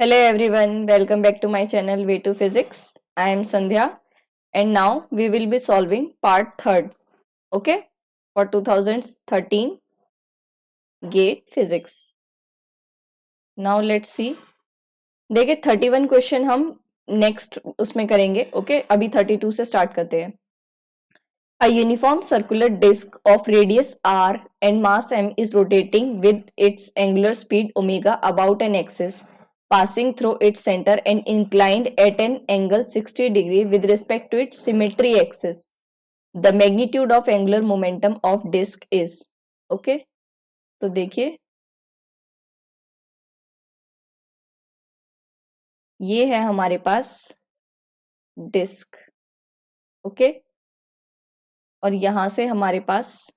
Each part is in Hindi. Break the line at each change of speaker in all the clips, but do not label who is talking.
Hello everyone, welcome back to my channel Way to Physics. I am Sandhya and now we will be solving part 3rd, okay, for 2013 GATE Physics. Now let's see. देखिए 31 क्वेश्चन हम नेक्स्ट उसमें करेंगे, ओके अभी 32 से स्टार्ट करते हैं. A uniform circular disk of radius r and mass m is rotating with its angular speed omega about an axis passing through its center and inclined at an angle 60 degree with respect to its symmetry axis. The magnitude of angular momentum of disk is. Okay, तो देखिए ये है हमारे पास डिस्क, ओके और यहां से हमारे पास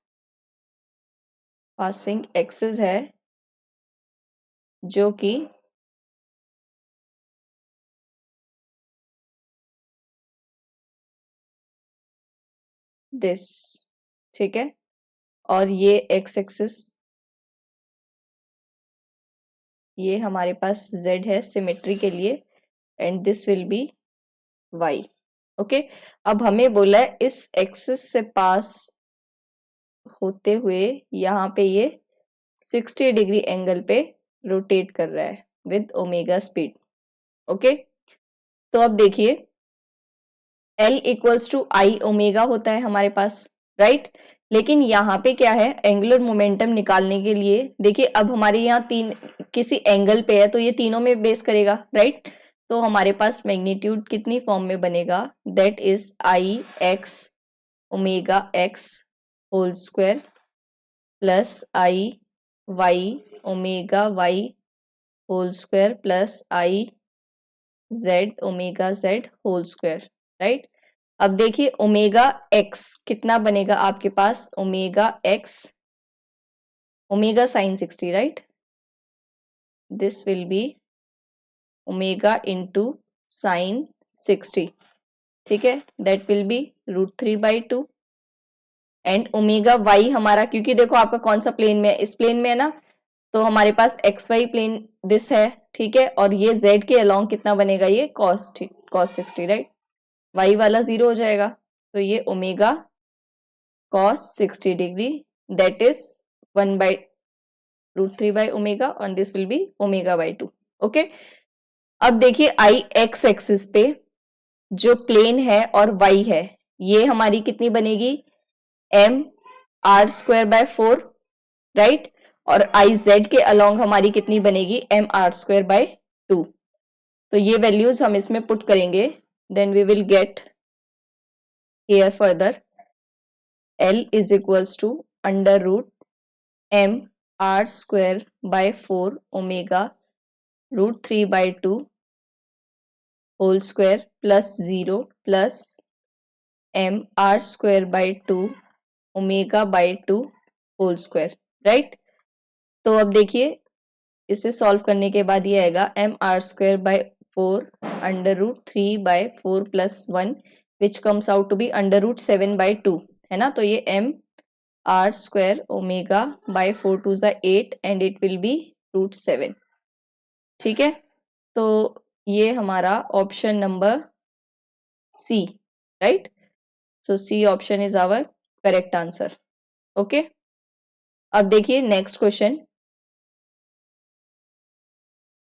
पासिंग एक्सिस है जो कि दिस, ठीक है, और ये एक्स एक्सिस ये हमारे पास z है सिमेट्री के लिए and this will B y. Okay अब हमें बोला है इस एक्सिस से पास होते हुए यहाँ पे ये 60 डिग्री एंगल पे रोटेट कर रहा है विद ओमेगा स्पीड. ओके तो अब देखिए L equals to I omega होता है हमारे पास, राइट लेकिन यहाँ पे क्या है एंगुलर मोमेंटम निकालने के लिए देखिए अब हमारे यहाँ तीन किसी एंगल पे है तो ये तीनों में बेस करेगा, राइट तो हमारे पास मैग्नीट्यूड कितनी फॉर्म में बनेगा that is I x omega x whole square plus I y omega y whole square plus I z omega z whole square, right. अब देखिए ओमेगा एक्स कितना बनेगा आपके पास omega x omega sine 60, right this will be omega into sine 60, ठीक है that will be √3/2 and omega y हमारा क्योंकि देखो आपका कौन सा प्लेन में है इस प्लेन में है ना तो हमारे पास एक्स वाई प्लेन दिस है, ठीक है और ये जेड के अलोंग कितना बनेगा ये कॉस 60, राइट वाई वाला 0 हो जाएगा तो ये omega cos 60 degree that is 1/√3/omega and this will be omega/2. Okay अब देखिए आई एक्स एक्सिस पे जो प्लेन है और y है ये हमारी कितनी बनेगी mr²/4, राइट और आई जेड के अलोंग हमारी कितनी बनेगी mr²/2. तो ये वैल्यूज हम इसमें पुट करेंगे then we will get here further L is equals to √mr²/4 omega √3/2 whole square plus 0 plus mr²/2 omega/2 whole square, right तो अब देखिए इसे सॉल्व करने के बाद ये आएगा mr²/4 √3/4 plus 1 which comes out to be √7/2 है ना तो ये mr² omega/4 to the 8 and it will be √7, ठीक है तो ये हमारा option number C, right so C option is our correct answer. Okay अब देखिए next question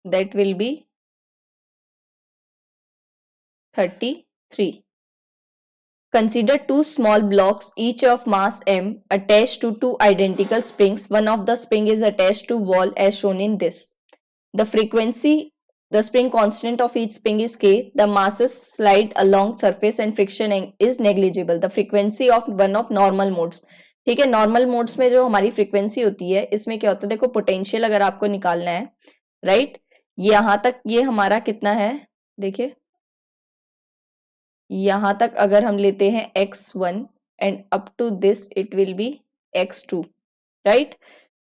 that will be 33. Consider two small blocks each of mass m attached to two identical springs. One of the spring is attached to wall as shown in this. The frequency, the spring constant of each spring is k. The masses slide along surface and friction is negligible. The frequency of one of normal modes. ठीक है नॉर्मल मोड्स में जो हमारी फ्रीक्वेंसी होती है इसमें क्या होता है देखो पोटेंशियल अगर आपको निकालना है, राइट यहां तक ये हमारा कितना है देखिए यहां तक अगर हम लेते हैं x1 and up to this it will be x2, right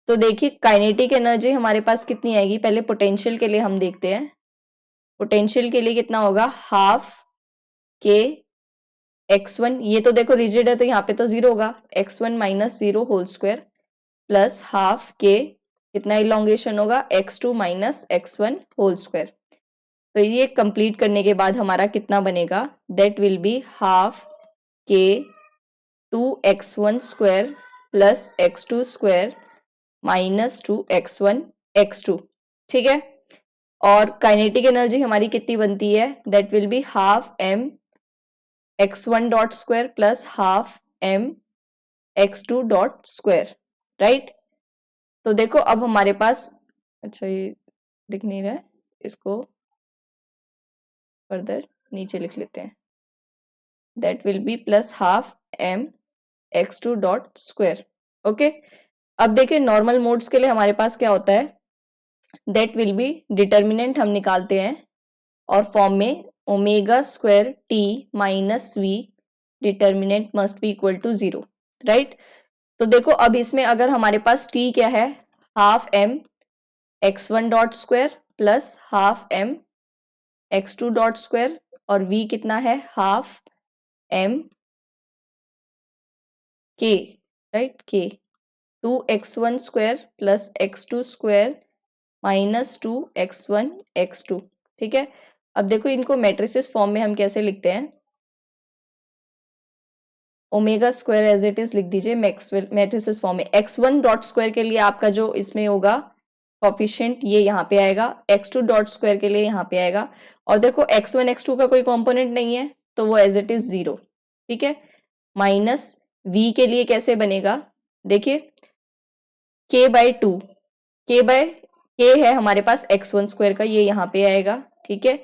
तो देखिए काइनेटिक एनर्जी हमारे पास कितनी आएगी पहले पोटेंशियल के लिए हम देखते हैं पोटेंशियल के लिए कितना होगा हाफ के x1 ये तो देखो रिजिड है तो यहाँ पे तो 0 होगा x1 - 0 whole square plus half के कितना इलोंगेशन होगा x2 - x1 होल स्क्वायर तो ये कंप्लीट करने के बाद हमारा कितना बनेगा, दैट विल बी हाफ के 2x1 square plus x2 square minus 2x1 x2। ठीक है, और काइनेटिक एनर्जी हमारी कितनी बनती है, that will be half m x1 dot square plus half m x2 dot square, right. तो देखो अब हमारे पास, अच्छा ये दिख नहीं रहा है, इसको फर्दर नीचे लिख लेते हैं, that will be plus half m x2 dot square. Okay, अब देखिए नॉर्मल मोड्स के लिए हमारे पास क्या होता है, दैट विल बी डिटर्मिनेंट हम निकालते हैं और फॉर्म में omega square T minus V, determinant must be equal to 0, right. तो देखो अब इसमें अगर हमारे पास टी क्या है, half m x1 dot square plus half m x2 dot square, और v कितना है, half m k, right, k 2x1 square plus x2 square minus 2x1 x2। ठीक है, अब देखो इनको मैट्रिसेस फॉर्म में हम कैसे लिखते हैं, omega square as it is लिख दीजिए मैक्सवेल मैट्रिसेस फॉर्म में। x1 डॉट स्क्वायर के लिए आपका जो इसमें होगा कोफिशिएंट ये यहाँ पे आएगा, x2 डॉट स्क्वायर के लिए यहाँ पे आएगा, और देखो x1 x2 का कोई कंपोनेंट नहीं है तो वो एज इट इज 0। ठीक है, माइनस v के लिए कैसे बनेगा, देखिए k बाई 2, k है हमारे पास x1 स्क्वायर का, ये यहाँ पे आएगा। ठीक है,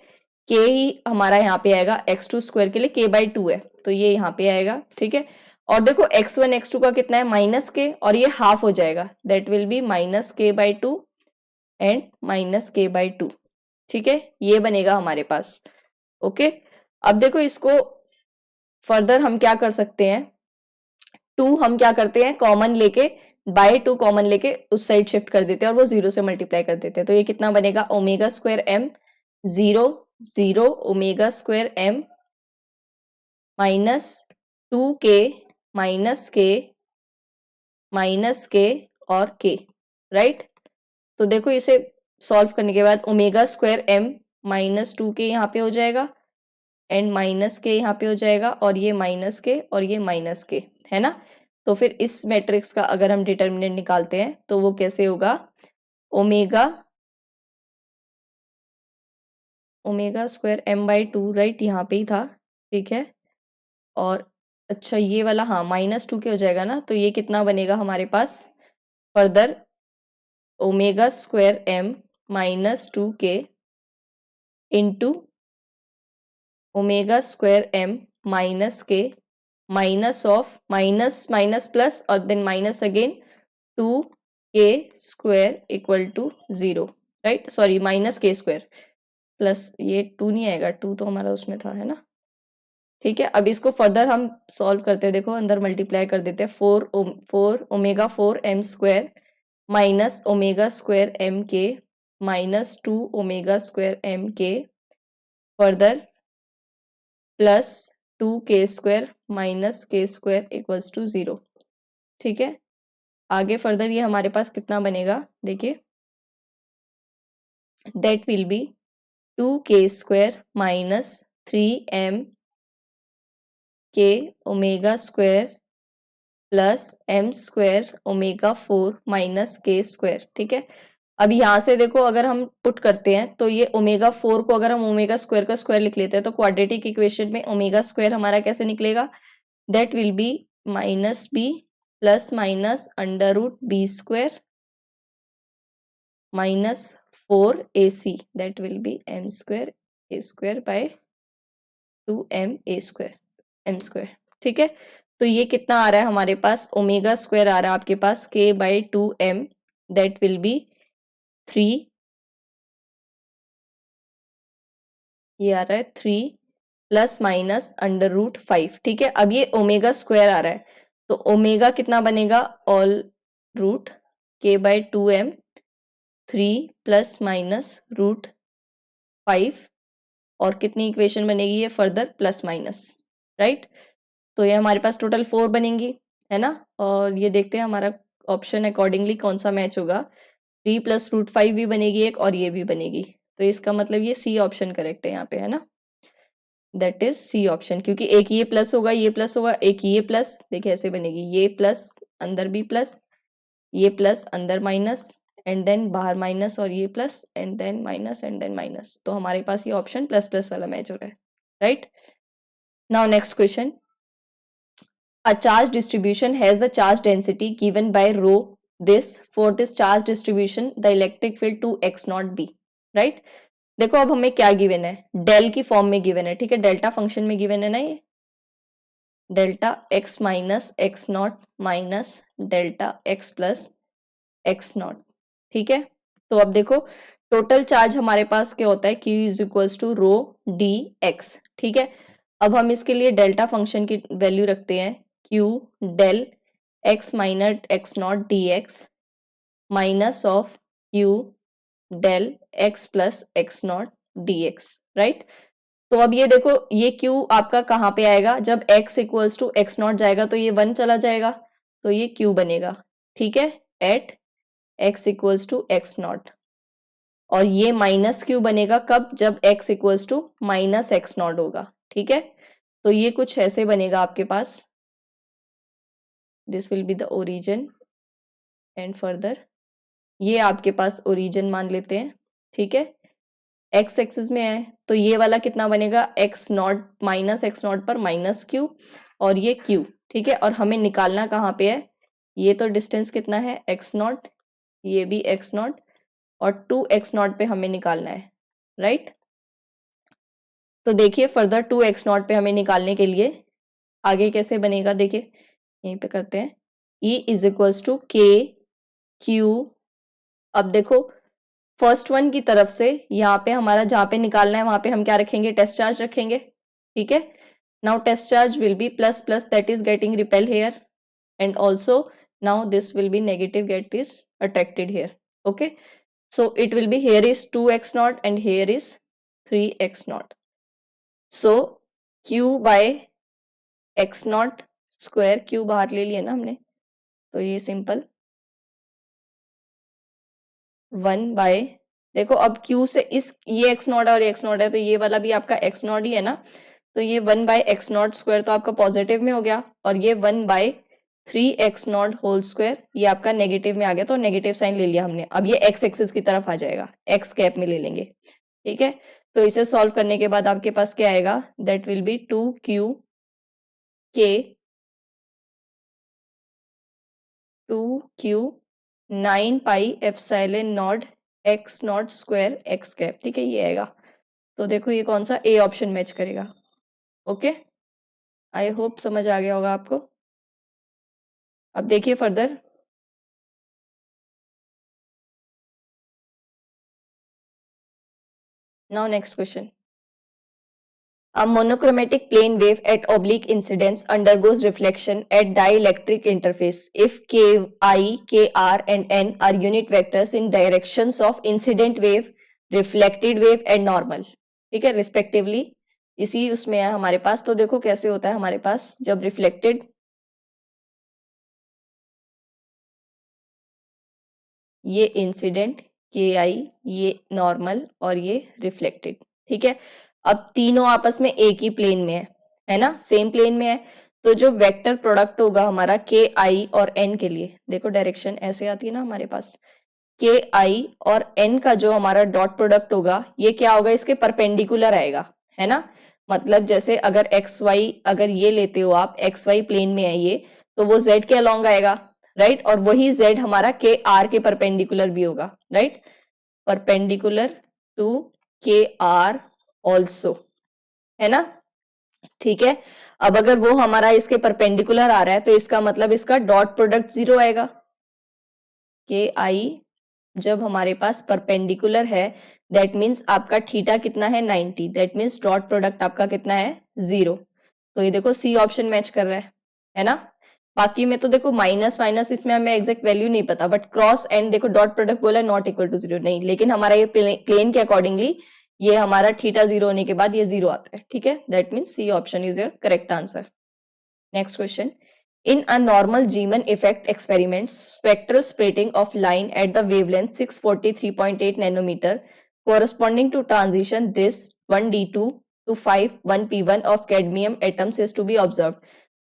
k ही हमारा यहाँ पे आएगा x2 स्क्वायर के लिए, k बाई 2 है तो ये यहाँ पे आएगा। ठीक है, और देखो x1 x2 का कितना है, माइनस k, और ये हाफ हो जाएगा, that will be minus k by 2 and minus k by 2। ठीक है, ये बनेगा हमारे पास। ओके, अब देखो इसको फर्दर हम क्या कर सकते हैं, 2 हम क्या करते हैं कॉमन लेके, बाय 2 कॉमन लेके उस साइड शिफ्ट कर देते हैं और वो 0 से मल्टीप्लाई कर देते हैं, तो ये कितना बनेगा, omega square m 0 0 omega square m minus 2k minus के और k, राइट। तो देखो इसे सॉल्व करने के बाद omega square m minus 2k यहाँ पे हो जाएगा एंड माइनस के यहाँ पे हो जाएगा, और ये माइनस के और ये माइनस के, है ना। तो फिर इस मैट्रिक्स का अगर हम डिटर्मिनेंट निकालते हैं तो वो कैसे होगा, omega square m by 2, right, यहाँ पे ही था। ठीक है, और अच्छा ये वाला हाँ -2 के हो जाएगा ना, तो ये कितना बनेगा हमारे पास further, omega square m -2k into omega square m minus k minus of minus minus plus और then minus again 2k square equal to 0, right, sorry minus k square plus ये 2 नहीं आएगा, 2 तो हमारा उसमें था, है ना। ठीक है, अब इसको फर्दर हम सॉल्व करते हैं, देखो अंदर मल्टीप्लाई कर देते हैं, 4 omega 4 m square minus omega square m के माइनस 2 ओमेगा स्क्वायर m के further plus 2k square minus k square equals to 0। ठीक है, आगे फर्दर ये हमारे पास कितना बनेगा, देखिए that will B 2k square minus 3m के omega square plus m square omega 4 minus k square. ठीक है, अब यहाँ से देखो अगर हम पुट करते हैं तो ये ओमेगा 4 को अगर हम ओमेगा स्क्वायर का स्क्वायर लिख लेते हैं तो क्वाड्रेटिक इक्वेशन में ओमेगा स्क्वायर हमारा कैसे निकलेगा, that will be minus B plus minus under root B square minus 4ac, that will be m square a square by 2m a square m square. ठीक है, तो ये कितना आ रहा है हमारे पास, ओमेगा स्क्वायर आ रहा है आपके पास k by 2m, that will be 3, ये आ रहा है 3 प्लस माइनस अंडर रूट 5। ठीक है, अब ये ओमेगा स्क्वायर आ रहा है तो ओमेगा कितना बनेगा, all root k by 2m 3 plus minus root 5, और कितनी इक्वेशन बनेगी ये फर्दर प्लस माइनस, राइट। तो ये हमारे पास टोटल 4 बनेंगी, है ना, और ये देखते हैं हमारा ऑप्शन अकॉर्डिंगली कौन सा मैच होगा, 3 प्लस रूट 5 भी बनेगी एक और ये भी बनेगी। तो इसका मतलब ये सी ऑप्शन करेक्ट है यहाँ पे, है ना, दैट इज सी ऑप्शन, क्योंकि एक ये प्लस होगा, ये प्लस होगा, एक ये प्लस, देखिए ऐसे बनेगी, ये प्लस अंदर भी प्लस, ये प्लस अंदर माइनस, एंड देन बाहर माइनस, और ये plus and then minus and then minus, तो हमारे पास ये ऑप्शन प्लस प्लस वाला मैच हो रहा है, right. Now next question, a charge distribution has the charge density given by rho this, for this charge distribution the electric field 2x naught b, right। देखो अब हमें क्या गिवन है, डेल की फॉर्म में गिवन है, ठीक है, डेल्टा फंक्शन में गिवन है ना, ये delta x minus x not minus delta x plus X not, ठीक है। तो अब देखो टोटल चार्ज हमारे पास क्या होता है, Q is equals to rho D X, ठीक है। अब हम इसके लिए डेल्टा फंक्शन की वैल्यू रखते हैं, Q del X minus x not D X minus of Q del X plus X not D X, right. तो अब ये देखो ये Q आपका कहाँ पे आएगा, जब x equals to x not जाएगा तो ये 1 चला जाएगा, तो ये Q बनेगा, ठीक है, at x equals to x not, और ये माइनस Q बनेगा कब, जब x equals to minus x not होगा, ठीक है। तो ये कुछ ऐसे बनेगा आपके पास, this will be the origin and further, ये आपके पास ओरिजिन मान लेते हैं, ठीक है, एक्स एक्सिस में है, तो ये वाला कितना बनेगा, x not minus x not पर माइनस क्यू, और ये क्यू, ठीक है। और हमें निकालना कहाँ पे है, ये तो डिस्टेंस कितना है एक्स नॉट, ये भी एक्स नॉट, और 2x0 पे हमें निकालना है, राइट। तो देखिए फर्दर 2x0 पे हमें निकालने के लिए आगे कैसे बनेगा, देखिए यहीं पे करते हैं, E इज इक्वल्स टू के क्यू, अब देखो फर्स्ट वन की तरफ से यहाँ पे हमारा जहाँ पे निकालना है वहां पे हम क्या रखेंगे, टेस्ट चार्ज रखेंगे, ठीक है। Now test charge will be plus plus, that is getting repel here, and also now this will be negative, get is attracted here, okay. So it will be, here is 2x naught and here is 3x naught. So q by x naught square, q बाहर ले लिया ना हमने, तो ये सिंपल 1 बाय, देखो अब q से इस ये x नॉट और x नॉट है, तो ये वाला भी आपका x नॉट ही है ना, तो ये 1 बाय एक्स नॉट स्क्वायर तो आपका पॉजिटिव में हो गया, और ये 1 bye 3x not whole square ये आपका नेगेटिव में आ गया, तो नेगेटिव साइन ले लिया हमने। अब ये x एक्सिस की तरफ आ जाएगा, x कैप में ले लेंगे, ठीक है। तो इसे सॉल्व करने के बाद आपके पास क्या आएगा, that will B 2q k 2q 9 pi epsilon not x not square x cap, ठीक है, ये आएगा। तो देखो ये कौन सा ए ऑप्शन मैच करेगा, ओके। आई होप समझ आ गया होगा आपको। अब देखिए further, now next question, a monochromatic plane wave at oblique incidence undergoes reflection at dielectric interface if k I, k r and n are unit vectors in directions of incident wave, reflected wave and normal, ठीक है, रिस्पेक्टिवली इसी उसमें है हमारे पास। तो देखो कैसे होता है हमारे पास, जब रिफ्लेक्टेड, ये इंसिडेंट के आई, ये नॉर्मल और ये रिफ्लेक्टेड, ठीक है। अब तीनों आपस में एक ही प्लेन में है ना, सेम प्लेन में है, तो जो वेक्टर प्रोडक्ट होगा हमारा के आई और एन के लिए, देखो डायरेक्शन ऐसे आती है ना हमारे पास, के आई और एन का जो हमारा डॉट प्रोडक्ट होगा ये क्या होगा, इसके परपेंडिकुलर आएगा, है ना। मतलब जैसे अगर एक्स वाई, अगर ये लेते हो आप, एक्स वाई प्लेन में है ये, तो वो जेड के अलोंग आएगा, राइट। और वही जेड हमारा के आर के परपेंडिकुलर भी होगा, राइट, परपेंडिकुलर टू के आर ऑल्सो, है ना, ठीक है। अब अगर वो हमारा इसके परपेंडिकुलर आ रहा है तो इसका मतलब इसका डॉट प्रोडक्ट 0 आएगा, के आई जब हमारे पास परपेंडिकुलर है दैट मीन्स आपका थीटा कितना है 90, दैट मीन्स डॉट प्रोडक्ट आपका कितना है 0। तो ये देखो सी ऑप्शन मैच कर रहा है ना। बाकी में तो देखो माइनस माइनस इसमें हमें एग्जैक्ट वैल्यू नहीं पता, बट क्रॉस एंड देखो डॉट प्रोडक्ट बोला नॉट इक्वल टू 0 नहीं, लेकिन हमारा ये प्लेन के अकॉर्डिंगली ये हमारा थीटा 0 होने के बाद ये 0 आता है, ठीक है, that means C option is your correct answer. Next question, in a normal Zeeman effect experiment, spectral splitting of line at the wavelength 643.8 nanometer corresponding to transition this 1d2 to 5 1p1 of cadmium atoms is to be observed.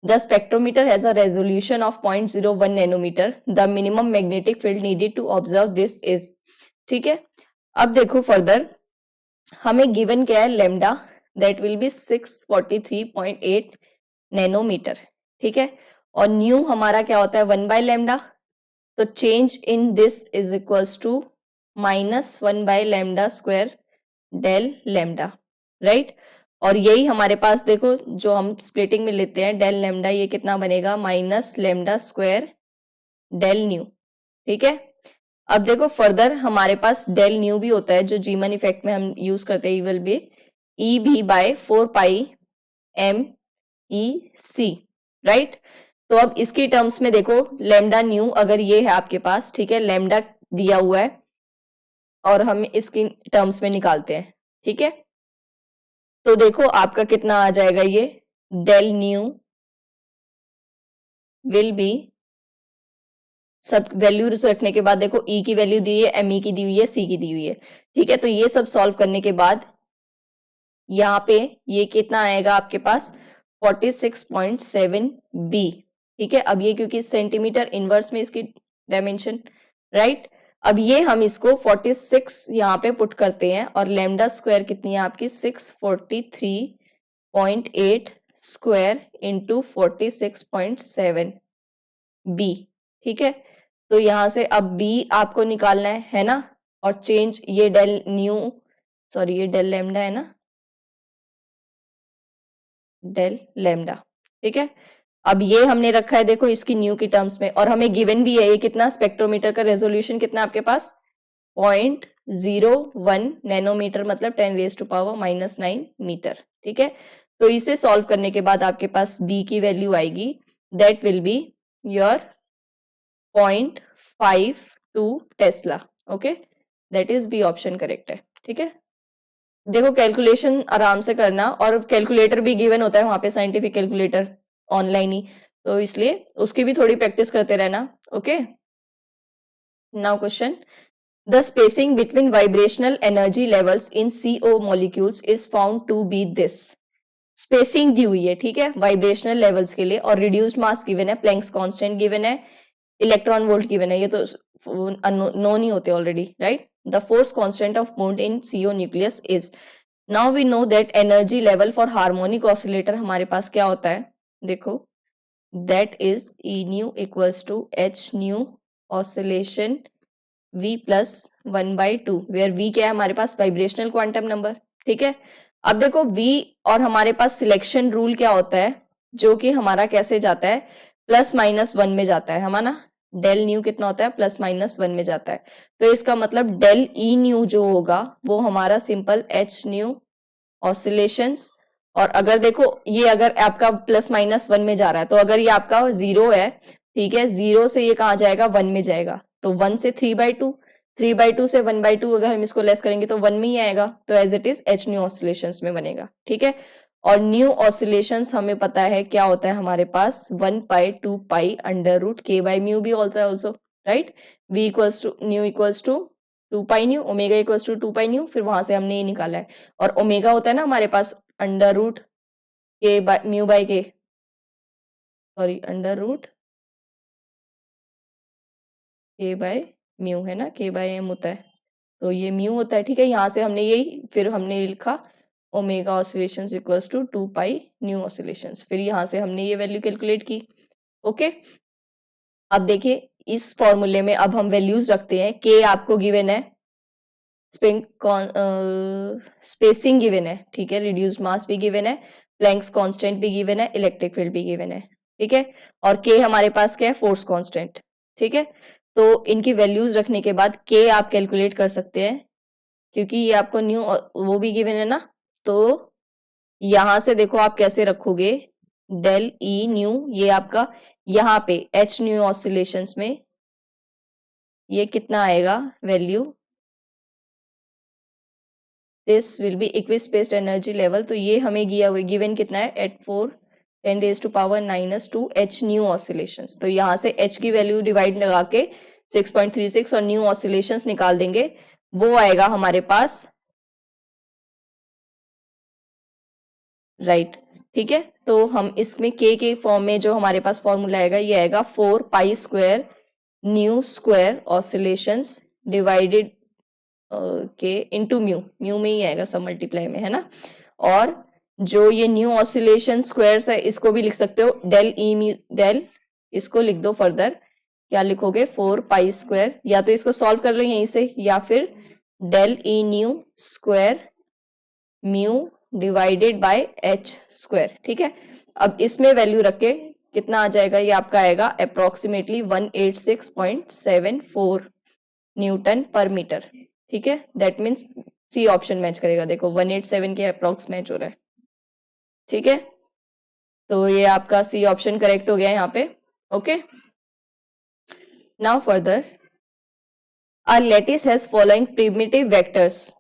The spectrometer has a resolution of 0.01 nanometer. The minimum magnetic field needed to observe this is. ठीक है, अब देखो फर्दर हमें गिवन क्या है, lambda that will be 643.8 nanometer. ठीक है, और न्यू हमारा क्या होता है 1 बाय लेमडा. तो change in this is equals to -1 by lambda square del lambda, right. और यही हमारे पास देखो जो हम स्प्लिटिंग में लेते हैं डेल लेमडा, ये कितना बनेगा minus lambda square del nu. ठीक है, अब देखो फर्दर हमारे पास डेल न्यू भी होता है जो जीमन इफेक्ट में हम यूज करते हैं, विल बी ई भी बाय 4 पाई एम ई सी, राइट. तो अब इसकी टर्म्स में देखो लेमडा न्यू अगर ये है आपके पास, ठीक है, लेमडा दिया हुआ है और हम इसकी टर्म्स में निकालते हैं. ठीक है, तो देखो आपका कितना आ जाएगा, ये डेल न्यू विल बी, सब वैल्यू रखने के बाद देखो ई की वैल्यू दी है, एम ई की दी हुई है, सी की दी हुई है. ठीक है, तो ये सब सॉल्व करने के बाद यहाँ पे ये कितना आएगा आपके पास 46.7 बी. ठीक है, अब ये क्योंकि सेंटीमीटर इनवर्स में इसकी डायमेंशन, राइट. अब ये हम इसको 46 यहाँ पे पुट करते हैं और लेमडा स्क्वायर कितनी है आपकी 643.8 स्क्वायर इंटू 46.7 बी. ठीक है, तो यहां से अब बी आपको निकालना है ना, और चेंज ये डेल न्यू, सॉरी ये डेल लेमडा है ना, डेल लेमडा. ठीक है, अब ये हमने रखा है देखो इसकी न्यू की टर्म्स में, और हमें गिवन भी है ये कितना, स्पेक्ट्रोमीटर का रेजोल्यूशन कितना आपके पास 0.01 नैनोमीटर, मतलब 10⁻⁻9 मीटर. ठीक है, तो इसे सॉल्व करने के बाद आपके पास बी की वैल्यू आएगी, that will be your 0.52 tesla. Okay, that is B option correct है. ठीक है, देखो कैलकुलेशन आराम से करना, और कैलकुलेटर भी गिवन होता है वहां पे, साइंटिफिक कैलकुलेटर ऑनलाइन ही, तो इसलिए उसकी भी थोड़ी प्रैक्टिस करते रहना. Okay, now question, the spacing between vibrational energy levels in CO molecules is found to be this. Spacing दी हुई है, ठीक है, वाइब्रेशनल लेवल्स के लिए, और रिड्यूस्ड मास गिवन है, प्लैंक्स कांस्टेंट गिवन है, इलेक्ट्रॉन वोल्ट गिवन है, ये तो नोन ही होते already, right. The force constant of movement in CO nucleus is. Now we know that energy level for harmonic oscillator हमारे पास क्या होता है, देखो that is E nu equals to H nu oscillation V plus 1/2, where V क्या है हमारे पास वाइब्रेशनल क्वांटम नंबर. ठीक है, अब देखो V और हमारे पास सिलेक्शन रूल क्या होता है, जो कि हमारा कैसे जाता है +-1 में जाता है हमारा. डेल न्यू कितना होता है +-1 में जाता है, तो इसका मतलब डेल E न्यू जो होगा वो हमारा सिंपल H न्यू ऑसिलेशंस. और अगर देखो ये अगर आपका +-1 में जा रहा है, तो अगर ये आपका 0 है, ठीक है, 0 से ये कहाँ जाएगा 1 में जाएगा, तो 1 से 3/2, 3/2 से 1/2 अगर हम इसको लेस करेंगे तो 1 में ही आएगा, तो as it is H nu oscillations में बनेगा. ठीक है, और न्यू ऑसिलेशंस हमें पता है क्या होता है हमारे पास 1/2 √k/μ भी होता है also, right. V equals to nu equals to 2 nu, omega equals to 2 nu, फिर वहां से हमने ये निकाला है, और ओमेगा होता है ना हमारे पास √k/μ/k, सॉरी √k/μ है ना, k/m होता है, तो ये म्यू होता है. ठीक है, यहाँ से हमने यही फिर हमने लिखा omega oscillations equals to 2 nu oscillations, फिर यहाँ से हमने ये वैल्यू कैलकुलेट की. ओके, अब देखिए इस फॉर्मूले में अब हम वैल्यूज रखते हैं. के आपको गिवन है, स्पेसिंग गिवन है, ठीक है, रिड्यूस्ड मास भी गिवन है, प्लैंक्स कांस्टेंट भी गिवन है, इलेक्ट्रिक फील्ड भी गिवन है. ठीक है, और के हमारे पास क्या है फोर्स कांस्टेंट. ठीक है, तो इनकी वैल्यूज रखने के बाद के आप कैलकुलेट कर सकते हैं, क्योंकि ये आपको न्यू वो भी गिवन है ना, तो यहां से देखो आप कैसे रखोगे, डेल E न्यू ये आपका यहाँ पे H न्यू ऑसिलेशंस में ये कितना आएगा value, this will be equispaced energy level, तो ये हमें गिवन कितना है एट 4 10⁻⁹ H न्यू ऑसिलेशंस. तो यहाँ से H की वैल्यू डिवाइड लगा के 6.36 और न्यू ऑसिलेशंस निकाल देंगे, वो आएगा हमारे पास राइट, ठीक है। तो हम इसमें के फॉर्म में जो हमारे पास फॉर्मूला आएगा ये आएगा 4 pi square new square oscillations divided के इनटू म्यू, म्यू में ही आएगा सब मल्टीप्लाई में, है ना। और जो ये न्यू ऑसिलेशन स्क्वायर्स है इसको भी लिख सकते हो डेल ई म्यू डेल, इसको लिख दो फर्दर, क्या लिखोगे 4 पाई स्क्वायर, या तो इसको सॉल्व कर लो यहीं से, या फिर del E nu square mu divided by H square, ठीक है। अब इसमें वैल्यू रख के कितना आ जाएगा, ये आपका आएगा अप्रोक्सीमेटली 186.74 न्यूटन पर मीटर, ठीक है। That means C option match करेगा, देखो 187 के अप्रोक्स मैच हो रहा है, ठीक है। तो ये आपका सी ऑप्शन करेक्ट हो गया यहाँ पे, okay. Now further, our lattice has following primitive vectors.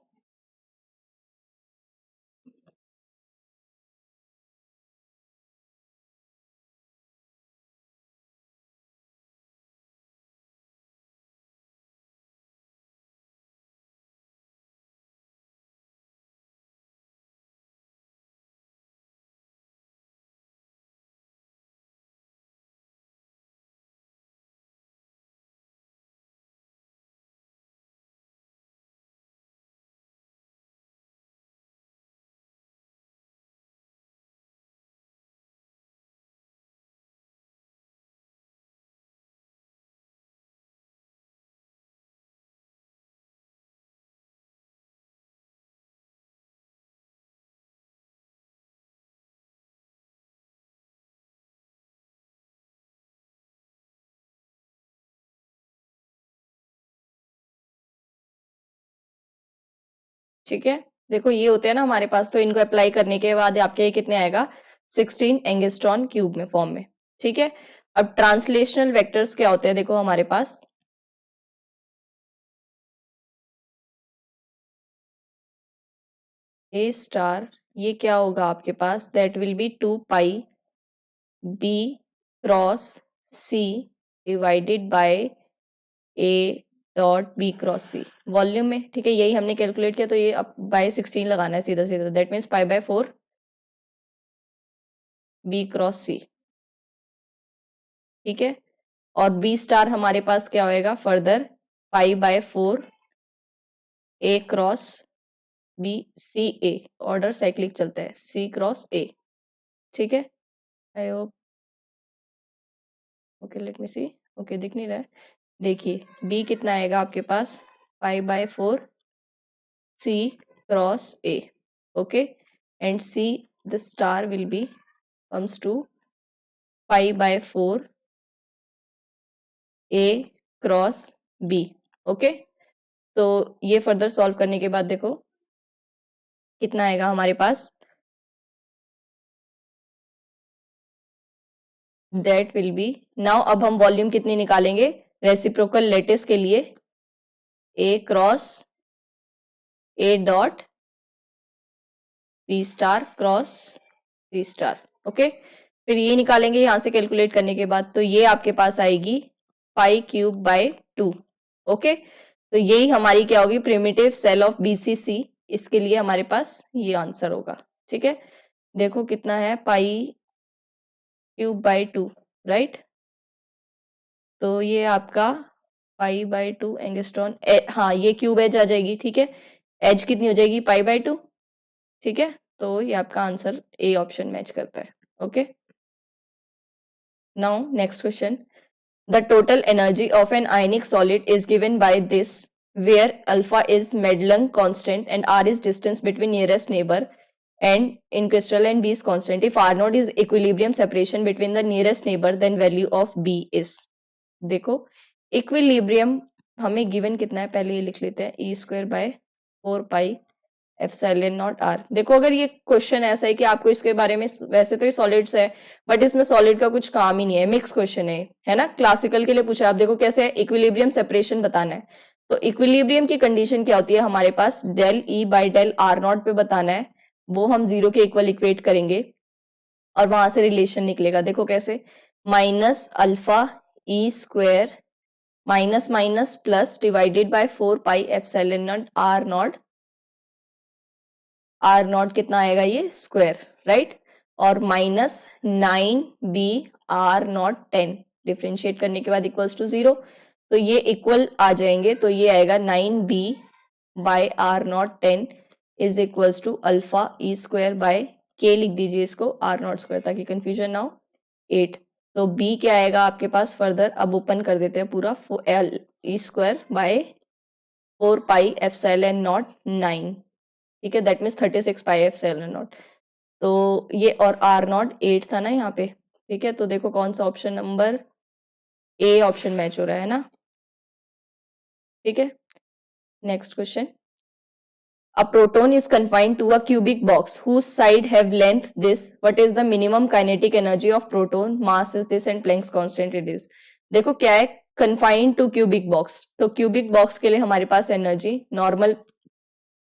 ठीक है, देखो ये होते हैं ना हमारे पास, तो इनको अप्लाई करने के बाद आपके ये कितने आएगा 16 एंगस्ट्रॉन क्यूब में फॉर्म में, ठीक है। अब ट्रांसलेशनल वेक्टर्स क्या होते हैं, देखो हमारे पास ए स्टार, ये क्या होगा आपके पास, that will be 2 pi b cross c divided by a dot b cross c volume में, ठीक है। यही हमने कैलकुलेट किया, तो ये अब बाय 16 लगाना है सीधा सीधा, दैट मीन्स पाई/4 बी क्रॉस सी, ठीक है। और बी स्टार हमारे पास क्या होएगा फर्दर, पाई/4 a cross b c a, order cyclic चलता है, सी क्रॉस ए, ठीक है। I hope, okay let me see, okay दिख नहीं रहा है, देखिए बी कितना आएगा आपके पास पाई/4 c cross a, okay, and c the star will be comes to पाई/4 ए क्रॉस बी, ओके। तो ये फर्दर सॉल्व करने के बाद देखो कितना आएगा हमारे पास, दैट विल बी, नाउ अब हम वॉल्यूम कितनी निकालेंगे रेसिप्रोकल लेटिस के लिए, a cross a dot b star cross b star, okay. फिर ये निकालेंगे यहां से कैलकुलेट करने के बाद, तो ये आपके पास आएगी पाई³/2, ओके। तो यही हमारी क्या होगी प्रिमिटिव सेल ऑफ बीसीसी, इसके लिए हमारे पास ये आंसर होगा, ठीक है। देखो कितना है पाई³/2, राइट। तो ये आपका पाई/2 एंगस्ट्रॉन, हाँ ये क्यूब एज आ जाएगी, ठीक है। एज कितनी हो जाएगी पाई/2, ठीक है। तो ये आपका आंसर ए ऑप्शन मैच करता है, okay. Now next question, the total energy of an ionic solid is given by this, where alpha is Madelung constant and r is distance between nearest neighbor, and in crystal and b is constant. If r naught is equilibrium separation between the nearest neighbor, then value of b is, देखो इक्विलिब्रियम हमें गिवन कितना है, पहले ये लिख लेते हैं, E²/4 pi epsilon not are. देखो अगर ये क्वेश्चन ऐसा है कि आपको इसके बारे में, वैसे तो ये सॉलिड्स है बट इसमें सॉलिड का कुछ काम ही नहीं है, मिक्स क्वेश्चन है ना, क्लासिकल के लिए पूछा। आप देखो कैसे है, इक्विलिब्रियम सेपरेशन बताना है, तो इक्विलिब्रियम की कंडीशन क्या होती है हमारे पास, del e by del r not पे बताना है, वो हम 0 के इक्वल इक्वेट करेंगे और वहां से रिलेशन निकलेगा। देखो कैसे, minus alpha E square minus minus plus divided by 4 pi epsilon not R not कितना आएगा ये स्क्वायर, राइट, और minus 9b R not 10 differentiate करने के बाद इक्वल्स टू 0, तो ये इक्वल आ जाएंगे, तो ये आएगा 9b by R not 10 is equals to alpha E square by K, लिख दीजिए इसको आर नॉट स्क्वायर ताकि कंफ्यूजन ना हो, 8। तो b क्या आएगा आपके पास फर्दर, अब ओपन कर देते हैं पूरा, L E square bye 4 pi epsilon not 9, ठीक है, that means 36 pi epsilon not. तो ये और आर नॉट 8 था ना यहाँ पे, ठीक है, तो देखो कौन सा option number A option match हो रहा है ना, ठीक है। Next question, a proton is confined to a cubic box whose side have length this, what is the minimum kinetic energy of proton, mass is this and Planck's constant it is। देखो क्या है, confined to cubic box, तो cubic box के लिए हमारे पास energy normal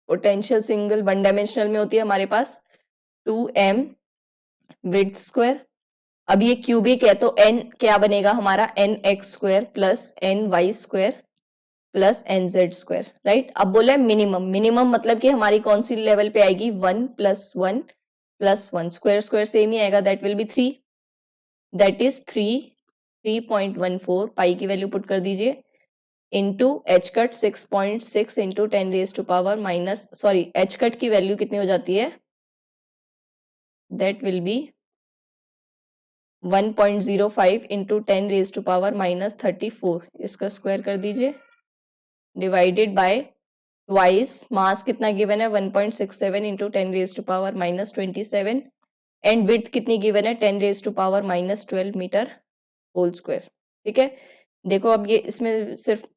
potential single one dimensional में होती है हमारे पास 2m विड्थ स्क्वायर। अब ये क्यूबिक है तो n क्या बनेगा हमारा, nx square plus ny square plus nz square, right. अब बोला है मिनिमम, मिनिमम मतलब कि हमारी कौन सी लेवल पे आएगी, 1 plus 1 plus 1 square square same ही आएगा, that will be 3, that is 3.14 pi की वैल्यू पुट कर दीजिए into h cut 6.6 into 10 raise to power minus, sorry h cut की वैल्यू कितनी हो जाती है, that will be 1.05 into 10 raise to power minus 34, इसका स्क्वायर कर दीजिए डिवाइडेड बाय ट्वाइस, मास कितना गिवन है 1.67 into 10 raise to power minus 27 and width कितनी गिवन है 10 raise to power minus 12 meter whole square, ठीक है। देखो अब ये इसमें सिर्फ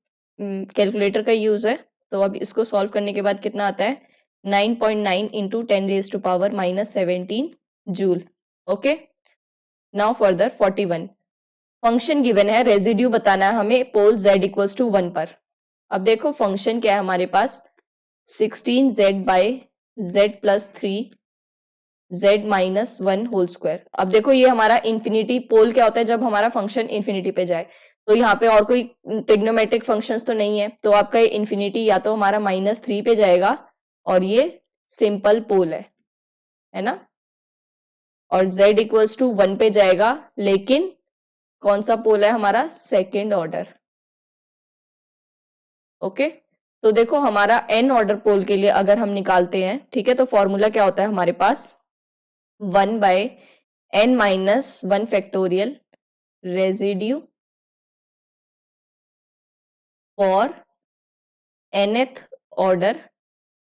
कैलकुलेटर का यूज है, तो अब इसको सॉल्व करने के बाद कितना आता है 9.9 into 10 raise to power minus 17 joule, okay. Now further 41, function given है, रेजिड्यू बताना है हमें पोल z इक्वल्स टू 1 पर। अब देखो फंक्शन क्या है हमारे पास 16z by z plus 3 z minus 1 whole square. अब देखो ये हमारा इंफिनिटी पोल क्या होता है जब हमारा फंक्शन इंफिनिटी पे जाए, तो यहाँ पे और कोई ट्रिग्नोमेट्रिक फंक्शंस तो नहीं है, तो आपका ये इंफिनिटी या तो हमारा -3 पे जाएगा और ये सिंपल पोल है ना, और z इक्वल्स टू 1 पे जाएगा, लेकिन कौन सा पोल है हमारा सेकेंड ऑर्डर, ओके। तो देखो हमारा n ऑर्डर पोल के लिए अगर हम निकालते हैं, ठीक है, तो फॉर्मूला क्या होता है हमारे पास 1 by n minus 1 factorial residue for nth order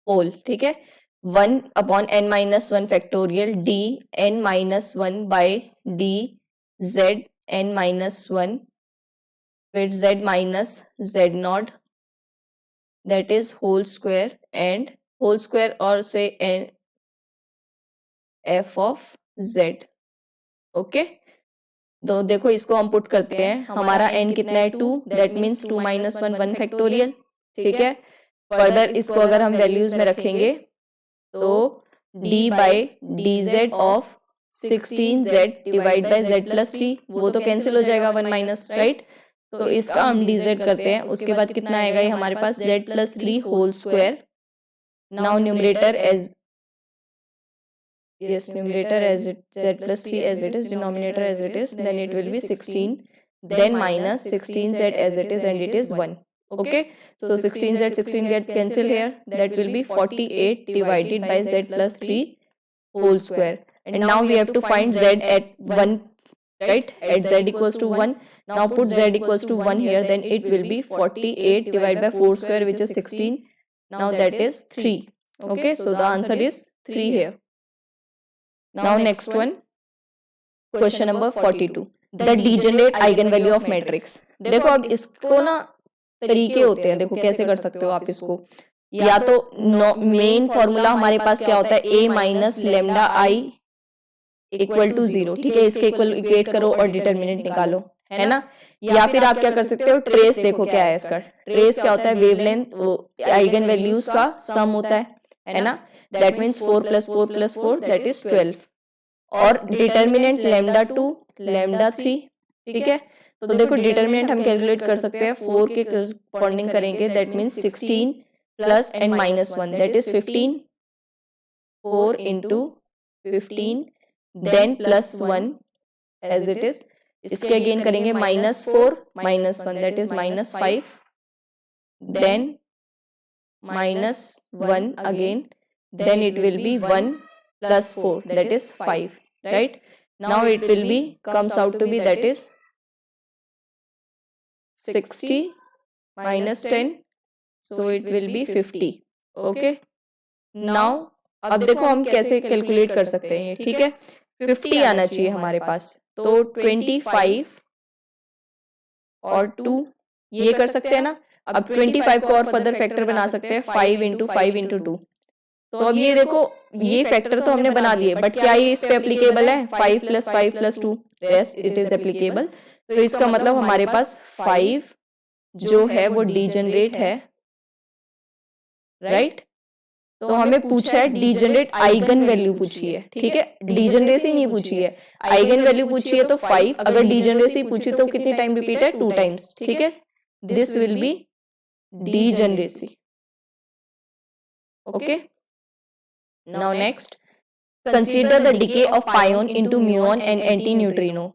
pole, ठीक है, 1 upon n minus 1 factorial d n minus 1 by d z n minus 1 फिर z minus z not that is whole square and whole square और से n f of z, okay. तो देखो इसको हम पुट करते हैं, हमारा n कितना है 2, दैट मीन्स 2 माइनस 1 1 फैक्टोरियल, ठीक है। फर्दर इसको अगर हम वैल्यूज में रखेंगे तो d by D Z of 16z divide by z plus 3, वो तो कैंसिल हो जाएगा 1 माइनस, राइट। तो इसका हम dz करते हैं, उसके बाद कितना आएगा ये हमारे पास z plus 3 whole square, now numerator as yes numerator as it z plus 3 as it is, denominator as it is, then it will be 16, then minus 16z as it is and it is 1, okay। So 16z 16 get cancelled here, that will be 48 divided by z plus 3 whole square, and now we have to find z at 1, right, at z equals to 1, now put z equals to 1 here, then it will be 48 divided by 4 square which is 16, now that is 3, okay। So the answer is 3 here। Now next one, question number 42, the degenerate eigenvalue of matrix। देखो अब इसको ना तरीके होते हैं, देखो कैसे कर सकते हो आप इसको, या तो मेन फॉर्मूला हमारे पास क्या होता है a minus lambda I equal to 0, ठीक है, इसके इक्वल इक्वेट करो और डिटर्मिनेंट निकालो, है ना। या फिर आप क्या कर सकते हो, ट्रेस, देखो क्या है इसका ट्रेस, क्या होता है वेवलेंथ आइगन वैल्यूज का सम होता है ना, that means 4 plus 4 plus 4 that is 12, और डिटर्मिनेंट लेमडा 2 लेमडा 3, ठीक है। तो देखो डिटर्मिनेंट हम कैलकुलेट कर सकते हैं, 4 के करस्पॉन्डिंग करेंगे, that means 16 plus and minus 1 that is 15, 4 into 15 then plus 1 as it is. इसके अगेन करेंगे -4 -1 that is -5 then -1 again then it will be 1 plus 4 that is 5, right? Now it will be comes out to be that is 60 minus 10 so it will be 50. Okay, now अब देखो हम कैसे कैलकुलेट कर सकते हैं, ठीक है? 50 आना चाहिए हमारे पास, तो 25 और 2 ये कर सकते हैं ना। अब 25 को और फर्दर फैक्टर बना सकते हैं 5 इंटू 5 इंटू 2। तो अब ये देखो ये फैक्टर तो हमने बना दिए, बट क्या ये इस पे एप्लीकेबल है? 5 + 5 + 2 यस इट इज एप्लीकेबल। तो इसका मतलब हमारे पास 5 जो है वो डीजनरेट है, राइट? तो हमें पूछा है डीजनरेट आइगन वैल्यू पूछी है, ठीक है? डीजनरेसी नहीं पूछी है, आइगन वैल्यू पूछी है। तो 5 अगर डीजनरेसी पूछी तो कितनी टाइम रिपीट है? 2 टाइम्स, ठीक है? This will be degeneracy. Okay, now next consider the decay of pion into muon and anti neutrino,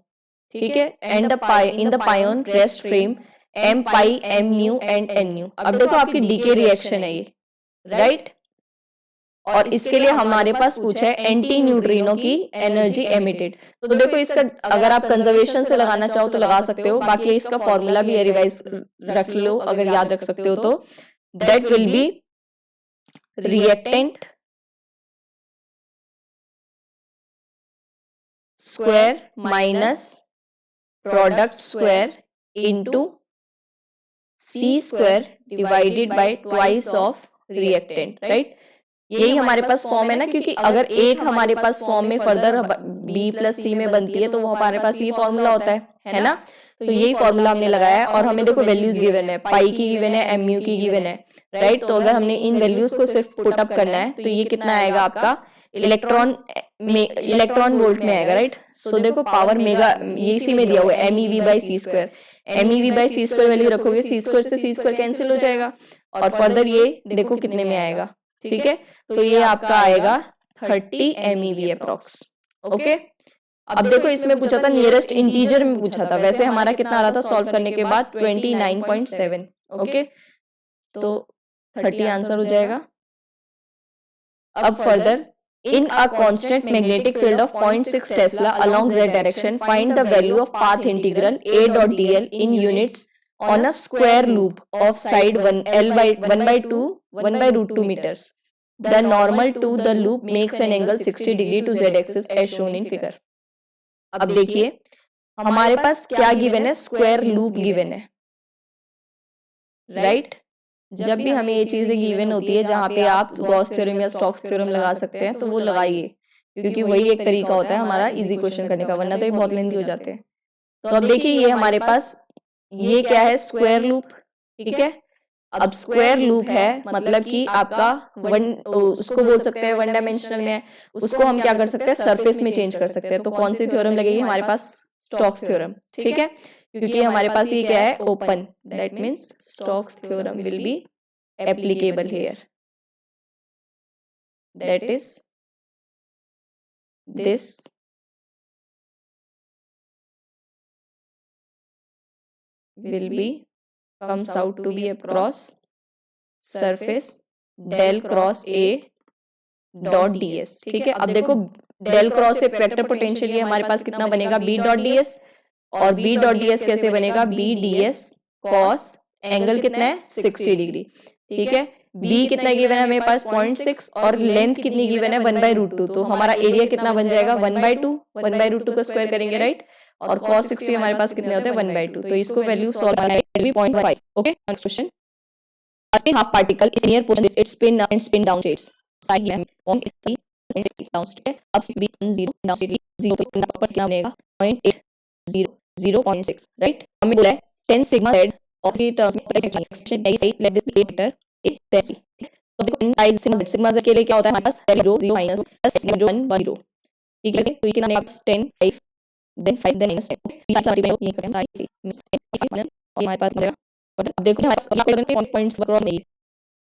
ठीक है? And the in the pion rest frame m pi m mu and n mu। अब देखो आपकी डीके रिएक्शन है ये, राइट? और इसके लिए हमारे पास पूछा है एंटी न्यूट्रिनो की एनर्जी एमिटेड। तो देखो इसका अगर आप कंजर्वेशन से लगाना चाहो तो लगा सकते हो, बाकी इसका फॉर्मूला भी रिवाइज रख लो अगर याद रख सकते हो तो। That will B reactant square minus product square into C square divided by twice of reactant, right? यही हमारे पास फॉर्म है ना, क्योंकि अगर एक हमारे पास फॉर्म में फर्दर B + C में बनती है तो वो हमारे पास ये फॉर्मूला होता है ना? तो यही फॉर्मूला हमने लगाया है और हमें देखो वैल्यूज गिवन है, पाई की गिवन है, mu की गिवन है, राइट? तो अगर हमने इन वैल्यूज को सिर्फ पुट अप करना है तो ये कितना आएगा आपका इलेक्ट्रॉन वोल्ट में आएगा, राइट? सो देखो पावर मेगा ये इसी में दिया हुआ है MEV/c²। MEV/c² वैल्यू रखोगे, c² से c² कैंसिल हो जाएगा और फर्दर ये देखो कितने में आएगा, ठीक है? तो ये आपका आएगा 30 MeV अप्रॉक्स। ओके, अब देखो इसमें पूछा था नियरेस्ट इंटीजर में पूछा था, वैसे हमारा कितना आ रहा था सॉल्व करने के बाद? 29.7। ओके, तो 30 आंसर हो जाएगा। अब further in a constant magnetic field of 0.6 Tesla along z direction, find the value of path integral a dot dl in units on a square loop of side 1 1/2 meters. The normal to the loop makes an angle 60 degree to z axis as shown in figure. अब देखिए हमारे पास क्या गिवन है? स्क्वायर लूप गिवन है, राइट? जब भी हमें ये चीजें गिवन होती है जहाँ पे आप गॉस थ्योरम या स्टोक्स थ्योरम लगा सकते हैं तो वो लगाइए, क्योंकि वही एक तरीका होता है हमारा इजी क्वेश्चन करने का, वरना तो ये बहुत लेंथी हो जाते हैं। तो अब देखिए ये हमारे पास ये क्या है? स्क्वायर लूप, ठीक है? अब स्क्वायर लूप है मतलब कि आपका उसको बोल सकते हैं 1 डायमेंशनल में है, उसको हम क्या कर सकते हैं? सरफेस में चेंज कर सकते हैं। तो कौन सी थ्योरम लगेगी हमारे पास? स्टोक्स थ्योरम, ठीक है? क्योंकि हमारे पास ये क्या है? Open, that means Stokes theorem will be applicable here. That is this will be comes out to be across surface del cross A dot ds, ठीक है? अब देखो del cross A vector potential ये हमारे पास कितना बनेगा? B डॉट ds, और B डॉट ds कैसे बनेगा? B ds cos एंगल कितना है? 60 डिग्री, ठीक है? B कितना गिवन है हमेरे पास? 0.6 और लेंथ कितनी गिवन है? 1/√2। तो हमारा एरिया कितना बन जाएगा? 1/2 1/√2 का स्क्वायर करेंगे, राइट? और cos 60 हमारे पास कितने होते हैं? 1/2। तो इसको वैल्यू सॉल्व करना है 0.5। Okay, next question. A spin half particle is near position its spin up and spin down states. Side length on its side down state. अब spin 0 down state 0 तो कितना पर कितना बनेगा? 0.8 0.6, राइट? हमें बोला है 10 सिग्मा z ऑपोजिट टर्म्स में एक्सप्रेशन ऐसे ही let this be vector A तैसी। तो देखो साइज सिग्मा z के लिए क्या होता है हमारे पास? 0 0 माइनस 1 0, ठीक है? तो ये कितना है? 10 5 देन 5 देन माइनस 10। ये सारी वैल्यू ये करें साइज और हमारे पास मिलेगा। और अब देखो हमारे पास पॉइंट्स क्रॉस नहीं है,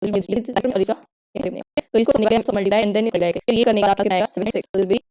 तो इसका तो इसको मल्टीप्लाई एंड देन ये करने का आपका कितना आएगा 7 6 विल बी